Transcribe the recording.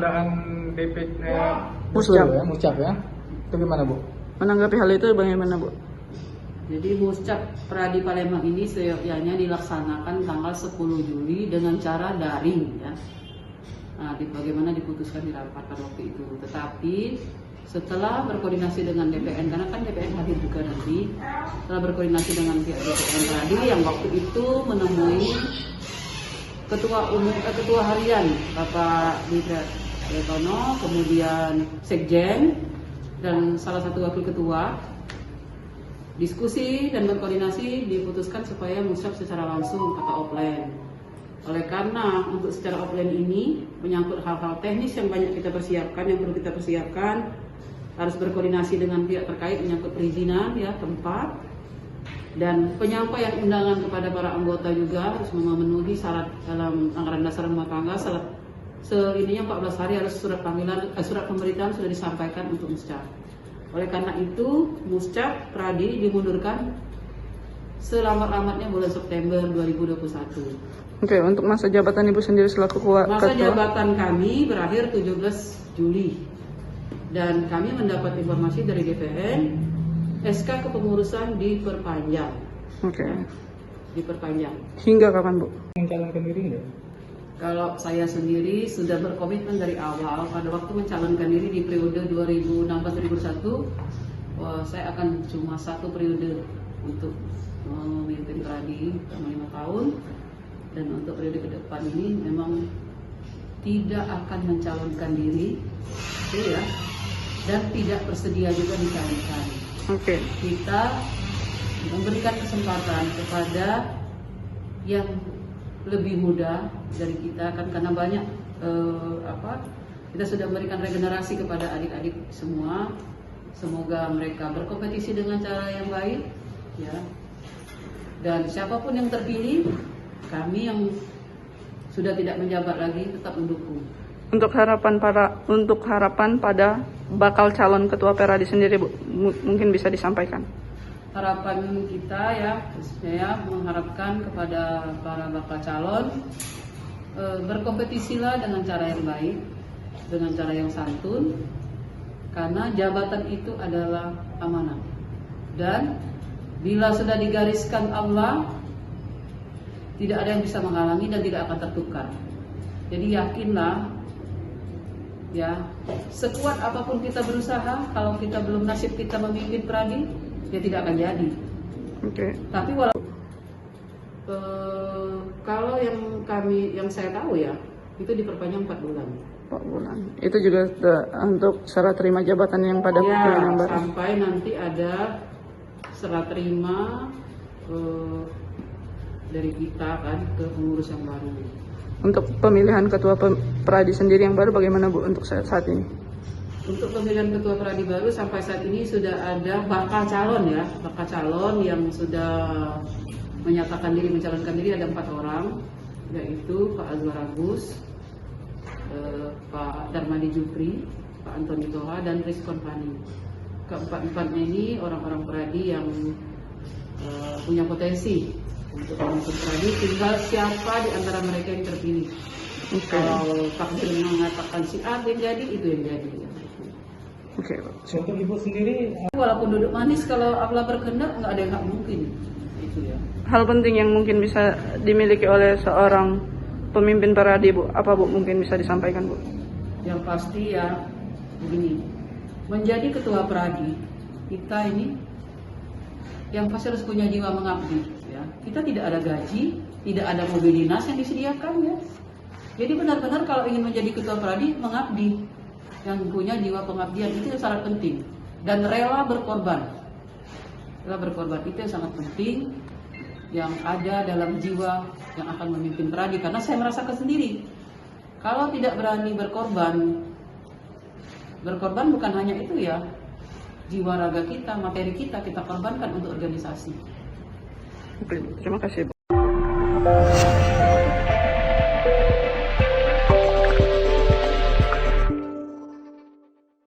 pengadaan DP Muscap. Muscap ya. Itu gimana Bu? Menanggapi hal itu bagaimana Bu? Jadi Muscap Pradi Palembang ini seyogyanya dilaksanakan tanggal 10 Juli dengan cara daring ya. Nah, bagaimana diputuskan di rapat pada waktu itu. Tetapi setelah berkoordinasi dengan DPN, karena kan DPN hadir juga nanti, setelah berkoordinasi dengan pihak DPN Pradi yang waktu itu menemui ketua harian Bapak Ditra Letono, kemudian Sekjen dan salah satu wakil ketua, diskusi dan berkoordinasi diputuskan supaya Muscap secara langsung atau offline. Oleh karena untuk secara offline ini menyangkut hal-hal teknis yang banyak kita persiapkan, yang perlu kita persiapkan, harus berkoordinasi dengan pihak terkait menyangkut perizinan ya tempat dan penyampaian undangan kepada para anggota juga harus memenuhi syarat dalam anggaran dasar rumah tangga. Ininya 14 hari harus surat pemberitahuan sudah disampaikan untuk Muscap. Oleh karena itu, Muscap Pradi dimundurkan selambat-lambatnya bulan September 2021. Oke, untuk masa jabatan Ibu sendiri selaku ketua? Masa jabatan kami berakhir 17 Juli. Dan kami mendapat informasi dari DPN, SK kepengurusan diperpanjang. Oke. Diperpanjang. Hingga kapan Bu? Mencalonkan diri nggak? Kalau saya sendiri sudah berkomitmen dari awal pada waktu mencalonkan diri di periode 2016-2021, saya akan cuma 1 periode untuk memimpin Pradi selama 5 tahun, dan untuk periode ke depan ini memang tidak akan mencalonkan diri, ya, dan tidak bersedia juga dicalonkan. Oke. Kita memberikan kesempatan kepada yang lebih muda dari kita kan, karena banyak kita sudah memberikan regenerasi kepada adik-adik semua. Semoga mereka berkompetisi dengan cara yang baik ya, dan siapapun yang terpilih, kami yang sudah tidak menjabat lagi tetap mendukung. Untuk harapan pada bakal calon ketua Pradi sendiri Bu, mungkin bisa disampaikan. Harapan kita ya, saya mengharapkan kepada para bakal calon, berkompetisilah dengan cara yang baik, dengan cara yang santun, karena jabatan itu adalah amanah. Dan bila sudah digariskan Allah, tidak ada yang bisa menghalangi dan tidak akan tertukar. Jadi yakinlah ya, sekuat apapun kita berusaha, kalau kita belum nasib kita memimpin Pradi, ya tidak akan jadi. Oke. Tapi kalau yang saya tahu ya, itu diperpanjang 4 bulan. 4 bulan. Itu juga untuk syarat terima jabatan yang pada bulan yang baru. Sampai nanti ada serah terima dari kita kan ke pengurus yang baru. Untuk pemilihan ketua Pradi sendiri yang baru bagaimana Bu untuk saat ini? Untuk pemilihan ketua Pradi baru sampai saat ini sudah ada bakal calon ya, bakal calon yang sudah menyatakan diri, mencalonkan diri ada 4 orang, yaitu Pak Azwar Agus, Pak Darmadi Jupri, Pak Antoni Toha, dan Rizkon Fani. Keempat-empatnya ini orang-orang Pradi yang punya potensi untuk memimpin Pradi, tinggal siapa di antara mereka yang terpilih. Kalau takdir mengatakan si A yang jadi, itu yang jadi. Oke. Untuk Ibu sendiri, Walaupun duduk manis, kalau Allah berkehendak nggak ada yang nggak mungkin. Itu ya. Hal penting yang mungkin bisa dimiliki oleh seorang pemimpin Pradi Bu, apa Bu mungkin bisa disampaikan Bu? Yang pasti ya begini, menjadi ketua Pradi kita ini yang pasti harus punya jiwa mengabdi ya. Kita tidak ada gaji, tidak ada mobil dinas yang disediakan ya. Jadi benar-benar kalau ingin menjadi ketua Pradi, mengabdi, yang punya jiwa pengabdian itu yang sangat penting, dan rela berkorban. Rela berkorban itu yang sangat penting, yang ada dalam jiwa yang akan memimpin Pradi. Karena saya merasakan sendiri, kalau tidak berani berkorban bukan hanya itu ya, jiwa raga kita, materi kita korbankan untuk organisasi. Oke, terima kasih Bu.